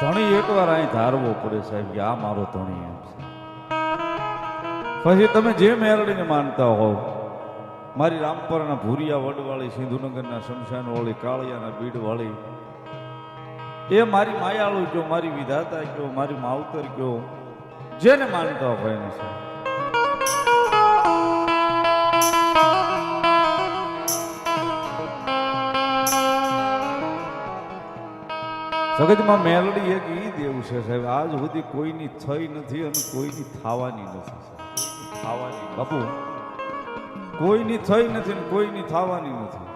ધણી એકવાર અહીં ધારવો પડે સાહેબ કે આ મારો ધણી એમ છે. પછી તમે જે મેરડીને માનતા હોવ, મારી રામપરના ભૂરિયા વડવાળી, સિંધુનગરના શમશાનવાળી, કાળિયાના બીડવાળી, એ મારી માયાળુ કયો, મારી વિધાતા કયો, મારી માવતર કયો, જેને માનતા હોય એને છે. જગતમાં મેલડી એક ઈ દેવું છે સાહેબ, આજ સુધી કોઈની થઈ નથી અને કોઈની થવાની નથી. થવાની બાપુ કોઈની થઈ નથી ને કોઈની થવાની નથી.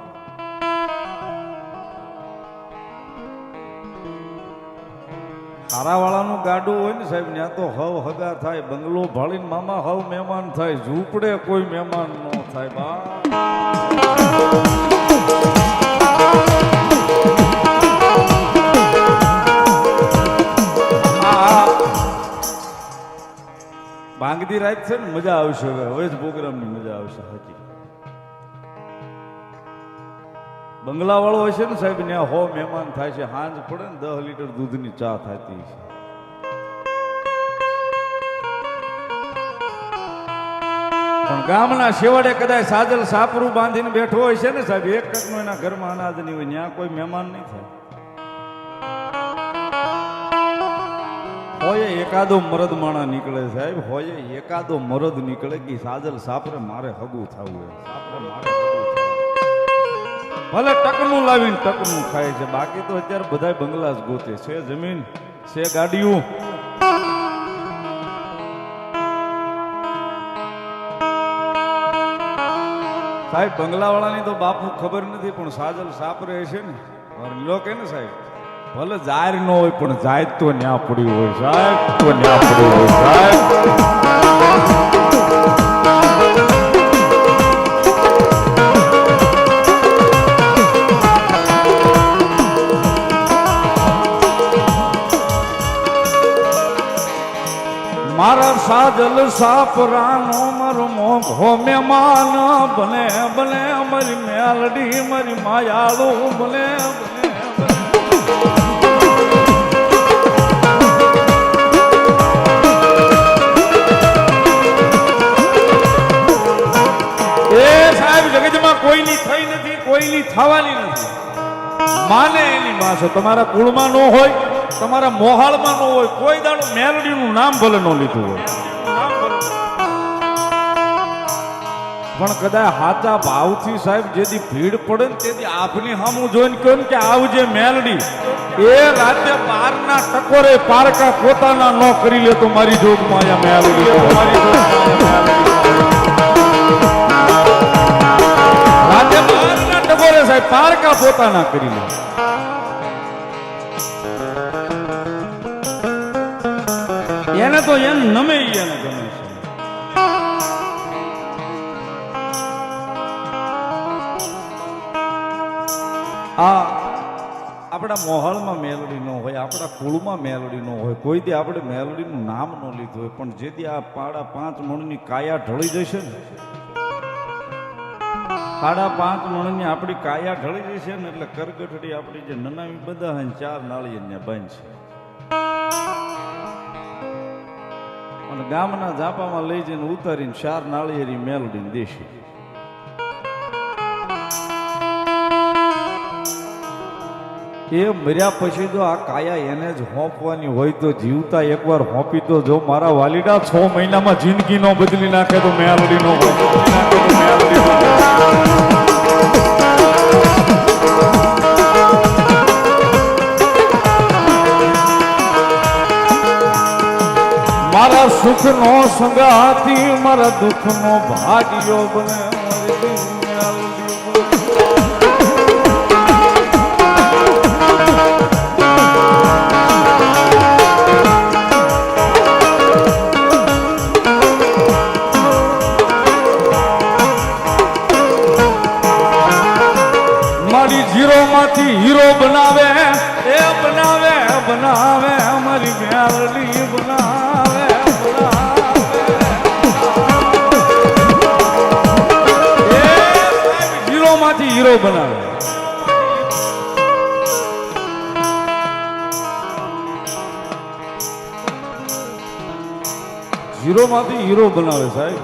ખારાવાળાનું ગાડું હોય ને સાહેબ, ત્યાં તો હવ હગા થાય, બંગલો ભાળીને મામા હવ મહેમાન થાય, ઝૂંપડે કોઈ મહેમાન ન થાય. બા ભાંગતી રાત છે ને, મજા આવશે. હવે જ પ્રોગ્રામની મજા આવશે. હાજી બંગલા વાળો હોય છે ને સાહેબ, ત્યાં હો મહેમાન થાય છે. સાંજ પડે ને 10 લીટર દૂધની ચા થતી છે. પણ ગામના શેવાડે કદાચ સાજલ સાપરું બાંધીને બેઠો હોય છે ને સાહેબ, એક ટકનો એના ઘરમાં અનાજ નહીં હોય, ત્યાં કોઈ મહેમાન નહીં થાય. હોય એકાદો મરદ માણા નીકળે સાહેબ, હોય એકાદો મરદ નીકળે કે સાજલ સાપરે મારે હગું થવું, સાપરે મારે હગું થવું. ભલે ટકનું લાવીને ટકનું ખાય છે, બાકી તો અત્યારે બધા બંગલા જ ગોતે છે. જમીન છે, ગાડીઓ. સાહેબ બંગલા વાળાની તો બાપુ ખબર નથી, પણ સાજલ સાપરે છે ને લોકો ને સાહેબ, ભલે જાહેર ન હોય પણ જાય તો ન્યા પડ્યું હોય સાહેબ, તો ન્યા પડ્યું હોય સાહેબ. મારા સાજલ સાપરાનો મારો મોઘો મહેમાન બને બને, મારી મેલડી મારી માયાળુ બને બને. જગતમાં કોઈની થઈ નથી, કોઈની થવાની નથી. માને એની માં છે. તમારા કુળમાં ન હોય, તમારા મોહાળમાં ન હોય, કોઈ દાડો મેલડીનું નામ ભલે ન લીધું હોય, પણ કદાચ હાચા ભાવથી સાહેબ જેથી ભીડ પડે ને તેથી આપની સામું જોઈને કહ્યું કે આવજે મેલડી, એ રાતે 12 ના ટકોરે પારકા પોતાના ન કરી લે તો મારી જોગમાં અહીંયા મેલડી, મારી જોગમાં રાતે 12 ના ટકોરે સાહેબ પારકા પોતાના કરી લે. એને તો એમ નમે એને ગમે છે. આપણા મોહલમાં મેલડી ન હોય, આપણા કુળમાં મેલડી ન હોય, કોઈ દી આપણે મેલડીનું નામ ન લીધું હોય, પણ જેથી આ 5.5 મણની કાયા ઢળી જશે ને, 5.5 મણની આપણી કાયા ઢળી જશે ને, એટલે કરગઠડી આપણી જે નનામી બધા 4 નાળિયેરને બાંધશે અને ગામના ઝાપામાં લઈ જઈને ઉતારીને 4 નાળિયેરી મેલડીને દેશે. એ મર્યા પછી તો આ કાયા એને જ હોંપવાની હોય તો જીવતા એકવાર હોંપી તો જો મારા વાલીડા 6 મહિનામાં જિંદગી નો બદલી નાખે તો મેલડી નો મારા સુખ નો સંગાતી, મારા દુઃખ નો ભાગ્યો બને. હીરો માંથી હીરો બનાવે, એ બનાવે બનાવે, અમારી મેલડી બનાવે બનાવે, હીરો માંથી હીરો બનાવે. ઝીરોમાંથી હીરો બનાવે સાહેબ.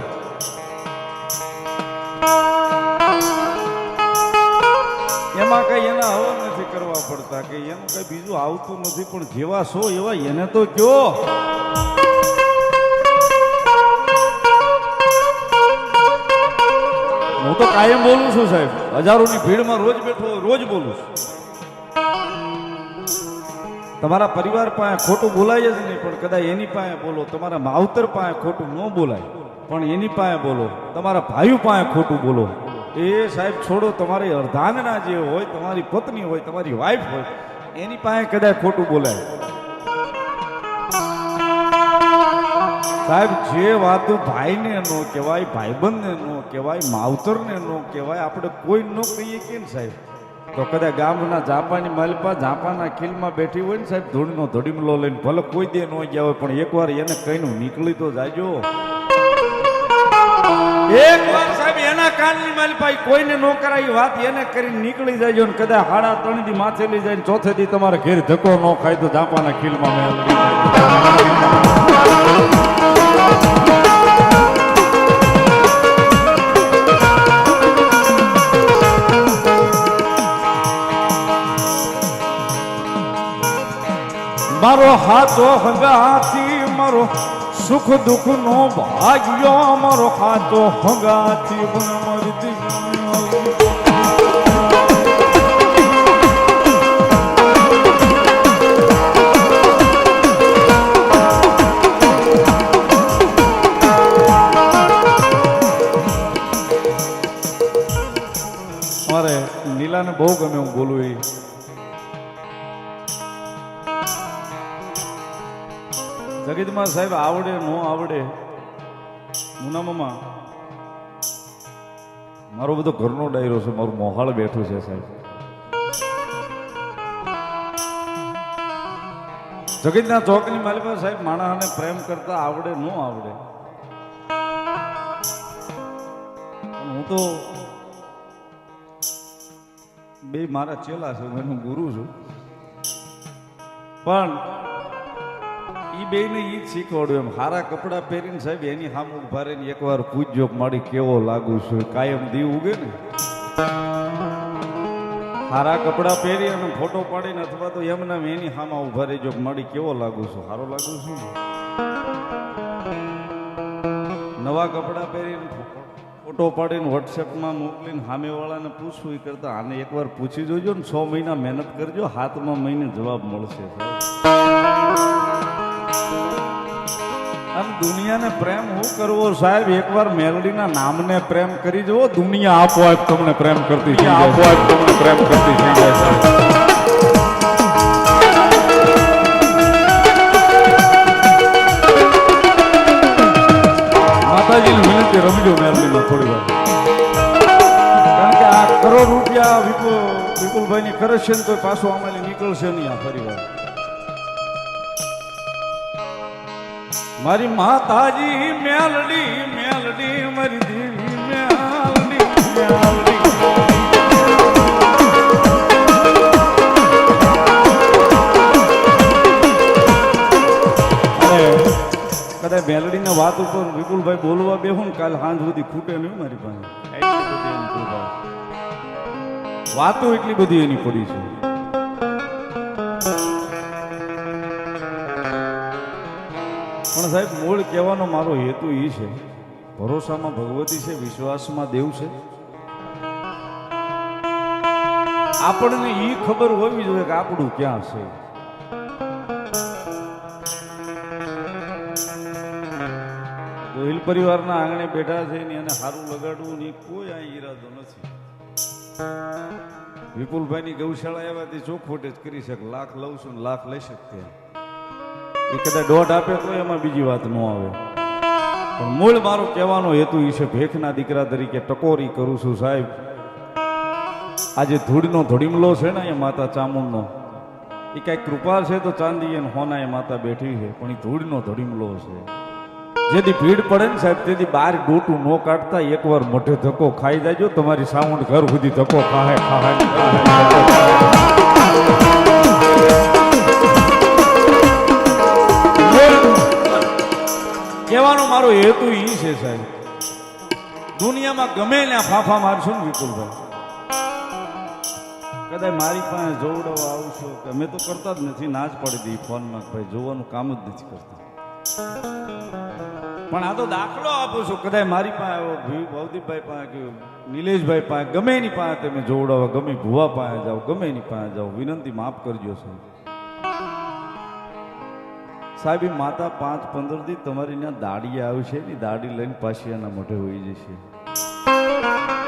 એમાં કઈ એના હવન નથી કરવા પડતા કે એનું કઈ બીજું આવતું નથી, પણ જેવા છો એવા એને તો કયો. હું તો કાયમ બોલું છું સાહેબ, હજારોની ભીડમાં રોજ બેઠો રોજ બોલું છું. તમારા પરિવાર પાસે ખોટું બોલાય જ નહીં, પણ કદાચ એની પાસે બોલો. તમારા માવતર પાસે ખોટું ન બોલાય, પણ એની પાસે બોલો. તમારા ભાઈઓ પાસે ખોટું બોલો. એ સાહેબ છોડો, તમારી અર્ધાંગના જે હોય, તમારી પત્ની હોય, તમારી વાઈફ હોય, એની પાસે કદાચ ખોટું બોલાય. સાહેબ જે વાતો ભાઈને ન કહેવાય, ભાઈબંધને ન કહેવાય, માવતરને ન કહેવાય, આપણે કોઈ ન કહીએ કેમ સાહેબ? તો કદાચ ગામના જાપાની માલપા જાપાના ખીલમાં બેઠી હોય ને સાહેબ, ધૂળનો ધડીમલો લઈને, ભલે કોઈ દે ન ગયા હોય, પણ એકવાર એને કહીને નીકળી તો જાજો. એકવાર સાહેબ એના કાનની માલપા કોઈને ન કરાય વાત એને કરીને નીકળી જાજો ને કદાચ 3.5 દી માથે લઈ જાય ને ચોથે દી તમારે ઘેર ધક્કો ન ખાય તો જાપાના ખીલમાં મેં મારો હાથો હંગાથી મારો સુખ દુઃખ નો ભાગ્યો, મારો હાથો હંગાથી મરતી. મારે નીલાને બહુ ગમે હું બોલું એ. જગતમાં સાહેબ આવડે નો આવડે, મુના મામા મારો બધો ઘરનો ડાયરો છે, મારું મોહાળ બેઠું છે સાહેબ. જગતના ચોકની માલિકા સાહેબ માણસને પ્રેમ કરતા આવડે નો આવડે, હું તો બે મારા ચેલા છે, હું ગુરુ છું, પણ ઈ બે ને ઈ જ શીખવાડ્યું. એમ હારા કપડા પહેરીને સાહેબ એની સામે ઉભા રહીને એકવાર પૂછજો મારી કેવો લાગુ છું. કાયમ દી ઉગે ને હારા કપડા પહેરી અને ફોટો પાડીને અથવા તો એમના એની સામે ઉભા રહીજો મારી કેવો લાગુ છું, સારો લાગુ છું. નવા કપડા પહેરીને ફોટો પાડીને વોટ્સએપમાં મોકલીને સામેવાળાને પૂછવું એ કરતા આને એકવાર પૂછી જોજો ને 6 મહિના મહેનત કરજો, 7મા મહિને જવાબ મળશે. અને દુનિયાને પ્રેમ હું કરવો સાહેબ? એકવાર મેલડીના નામને પ્રેમ કરી જુઓ, દુનિયા આપોઆપ તમને પ્રેમ કરતી થઈ જાય, આપોઆપ તમને પ્રેમ કરતી થઈ જાય. માતાજીને વિનંતી રમજો મેલડીમાં થોડી વાર, કારણ કે આ કરોડ રૂપિયા વિપુલભાઈની ખર્ચ છે ને તો પાછો અમારી નીકળશે નહીં આ ફરી વાર. મારી માતાજી મેલડી મેલડી મારી દેવી મેલડી મેલડી. કદાચ મેલડીના વાત ઉપર વિપુલભાઈ બોલવા બેહું ને કાલ સાંજ સુધી ખૂટે નહીં મારી પાસે. વાતો એટલી બધી એની પડી છે. પણ સાહેબ મૂળ કહેવાનો મારો હેતુ એ છે, ભરોસામાં ભગવતી છે, વિશ્વાસમાં દેવ છે. આપણને એ ખબર હોવી જોઈએ કે આપણું ક્યાં છે. ગોહિલ પરિવારના આંગણે બેઠા છે ને એને સારું લગાડવું ની કોઈ આ ઈરાદો નથી. વિપુલભાઈની ગૌશાળા એવાથી ચોખવટ જ કરી શકે, લાખ લઉં છું ને લાખ લઈ શકતે. એ કદાચ 1.5 આપે તો એમાં બીજી વાત ન આવે, પણ મૂળ મારો કહેવાનો હેતુ એ છે, ભેખના દીકરા તરીકે ટકોરી કરું છું સાહેબ. આજે ધૂળનો ધડીમલો છે ને એ માતા ચામુંડનો, એ કાંઈક કૃપા છે તો ચાંદી અને હોના એ માતા બેઠી છે, પણ એ ધૂળનો ધડીમલો છે. જેથી ભીડ પડે ને સાહેબ તેથી બહાર ડોટું ન કાઢતા એકવાર મોઢે ધક્કો ખાઈ જાયજો, તમારી સાઉન્ડ ઘર સુધી ધક્કો ખાહે ખાહે. કહેવાનો મારો હેતુ ઈ છે સાહેબ, દુનિયામાં ગમે ત્યાં ફાફા મારશું ને વિપુલભાઈ, કદાચ મારી પાસે જોવડાવવા આવશો કે અમે તો કરતા જ નથી, ના જ પડી દઈ ફોનમાં, ભાઈ જોવાનું કામ જ નથી કરતા. પણ આ તો દાખલો આપું છું, કદાચ મારી પાસે આવો ભવદીપભાઈ પાસે કે નિલેશભાઈ પાસે, ગમે એની પાસે તમે જોવડાવો, ગમે ભુવા પાસે જાઓ, ગમે એની પાસે જાઓ, વિનંતી માફ કરજો સાહેબ. સાહેબ માતા 5-15 દી તમારી ત્યાં દાડી આવશે, ની દાડી લઈને પાછી એના મોઢે હોઈ જશે.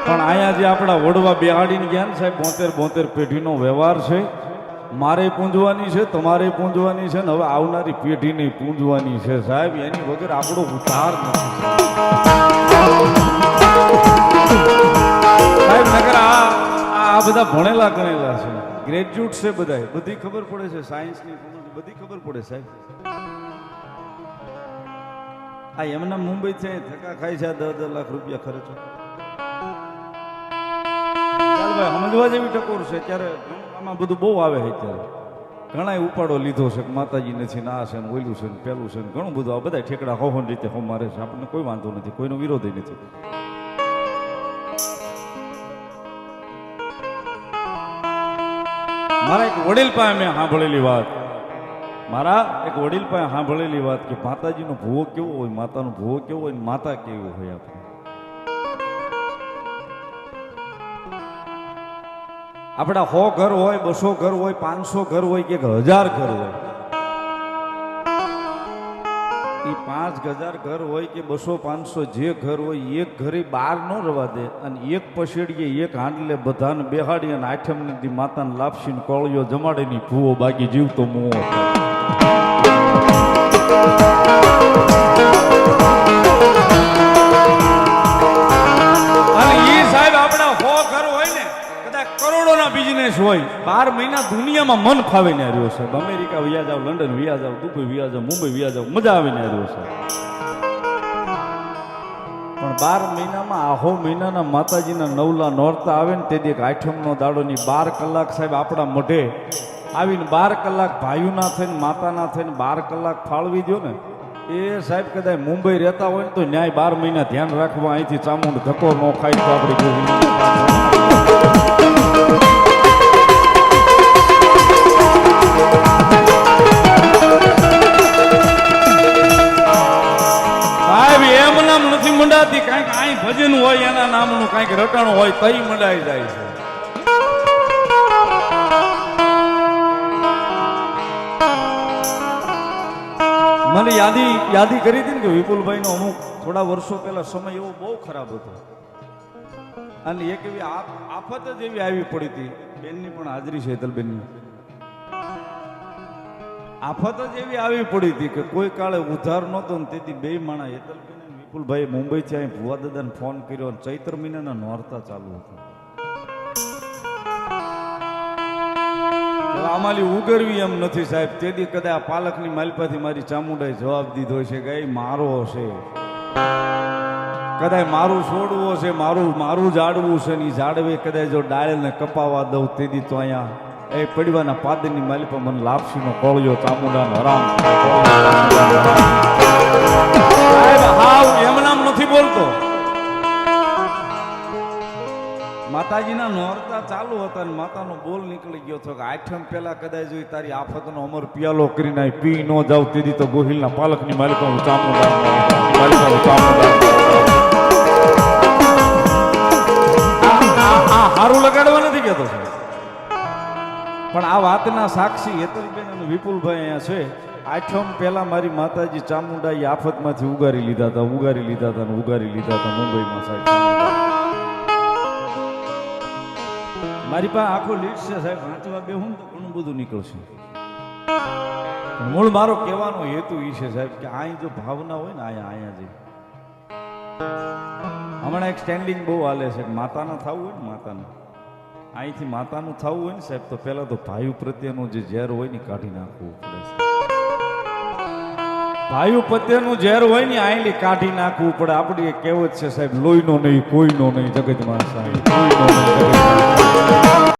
પણ અહીંયા જે આપણા વડવા બેહાડીને ગયા ને સાહેબ, 72 પેઢીનો વ્યવહાર છે, મારે પૂંજવાની છે, તમારે પૂંજવાની છે, ને હવે આવનારી પેઢીને પૂંજવાની છે સાહેબ. એની વગર આપણો ઉતાર નથી સાહેબ. નગર આ બધા ભણેલા ગણેલા છે, ગ્રેજ્યુએટ છે, બધા બધી ખબર પડે છે, સાયન્સની બધી ખબર પડે સાહેબ. આ એમના મુંબઈ છે, ધક્કા ખાય છે, 10-10 લાખ રૂપિયા ખર્ચો. ચાલ ભાઈ સમજવા જેવી ટકોર છે. ત્યારે આમાં બધું બહુ આવે છે, ત્યારે ઘણા ઉપાડો લીધો છે, માતાજી નથી, ના છે, ઓયલું છે, પેલું છે, ઘણું બધું. આ બધા ઠેકડા હોવાની રીતે હો મારે છે, આપણને કોઈ વાંધો નથી, કોઈનો વિરોધ નથી. મારા એક વડીલ પાસે મેં સાંભળેલી વાત, કે માતાજીનો ભૂવો કેવો હોય, માતાનો ભૂવો કેવો હોય, માતા કેવી હોય. આપણા 100 ઘર હોય, 200 ઘર હોય, 500 ઘર હોય કે 1000 ઘર હોય, એ 5000 ઘર હોય કે 200-500 જે ઘર હોય, એક ઘરે બહાર ન રવા દે, અને એક પસેડીએ એક હાંડલે બધાને બેહાડી અને આઠમને દી માતાને લાપસીને કોળિયો જમાડે ની ભૂવો બાકી જીવતો મુવો. અને એ સાહેબ આપણા 100 ઘર હોય ને, કદાચ કરોડોના બિઝનેસ હોય, 12 મહિના દુનિયામાં મન ફાવે ને રહ્યો સાહેબ. અમેરિકા વિયા જાવ, લંડન વિયા જાવ, દુબઈ વિયા જાવ, મુંબઈ વિયા જાવ, મજા આવે ને રહ્યો સાહેબ. પણ 12 મહિનામાં આહો મહિનાના માતાજીના નવલા નોરતા આવે ને, તે આઠમનો દાડોની 12 કલાક સાહેબ આપણા મોઢે આવીને 12 કલાક ભાઈઓના થઈને, માતાના થઈને 12 કલાક ફાળવી દો ને, એ સાહેબ કદાચ મુંબઈ રહેતા હોય ને તો ન્યાય 12 મહિના ધ્યાન રાખવા, અહીંથી ચામુંડ ધક્કો ન ખાય તો આપણે જોઈ. સાહેબ એમ નામ નથી મંડાતી, કાંઈક અહીં ભજન હોય એના નામનું કાંઈક રટાણું હોય તઈ મંડાઈ જાય છે. મને યાદી કરી હતી ને કે વિપુલભાઈનો અમુક થોડા વર્ષો પહેલા સમય એવો બહુ ખરાબ હતો, અને એક એવી આફત જ એવી આવી પડી હતી. બેનની પણ હાજરી છે, હેતલબેનની. આફત જ એવી આવી પડી હતી કે કોઈ કાળે ઉધાર નહોતો ને, તેથી 2 માણા હેતલબેન અને વિપુલભાઈ મુંબઈથી અહીં ભુવા દાદાને ફોન કર્યો, અને ચૈત્ર મહિનાના નોરતા ચાલુ હતા. આમાલી ઉગરવી એમ નથી સાહેબ. તેથી કદાચ પાલકની માલપાથી મારી ચામુંડાએ જવાબ દીધો છે કે મારો હશે, કદાચ મારું છોડવું હશે, મારું જાડવું છે ને, જાડવે કદાચ જો ડાળને કપાવા દઉં તેથી તો અહીંયા એ પડવાના પાદરની માલિપા મને લાપસીનો કોળિયો ચામુંડાનો હરામ સાહેબ. હાવ એમ નામ નથી બોલતો. માતાજીના નોરતા ચાલુ હતા, ને માતાનો બોલ નીકળી ગયો હતો કે આઠમ પહેલા કદાચ જોઈ તારી આફતનો અમર પિયાલો કરીને પી ન જાવ, તેથી તો ગોહિલના પાલકની માલિકા હું ચામુંડા હારું લગાડવા નથી કહેતો, પણ આ વાતના સાક્ષી હેતલબેન અને વિપુલભાઈ અહીંયા છે. આઠમ પહેલા મારી માતાજી ચામુંડા એ આફતમાંથી ઉગારી લીધા હતા મુંબઈમાં સાહેબ. મારી પાસે આખો લીસ્ટ છે સાહેબ, વાંચવા બેહું તો ઘણું બધું નીકળશે. મૂળ મારો કહેવાનો હેતુ એ છે સાહેબ કે અહીં જો ભાવના હોય ને, અહીંયા જે હમણાં એક સ્ટેન્ડિંગ બહુ હાલે છે, માતાના થવું હોય ને, માતાના અહીંથી માતાનું થવું હોય ને સાહેબ, તો પહેલા તો ભાઈઓ પ્રત્યેનું જે ઝેર હોય ને કાઢી નાખવું પડે છે. ભાઈઓ પ્રત્યેનું ઝેર હોય ને અહીંથી કાઢી નાખવું પડે. આપણી એક કહેવત છે સાહેબ, લોહીનો નહીં કોઈનો નહીં જગતમાં સાહેબ, લોહીનો નહીં જગતમાં.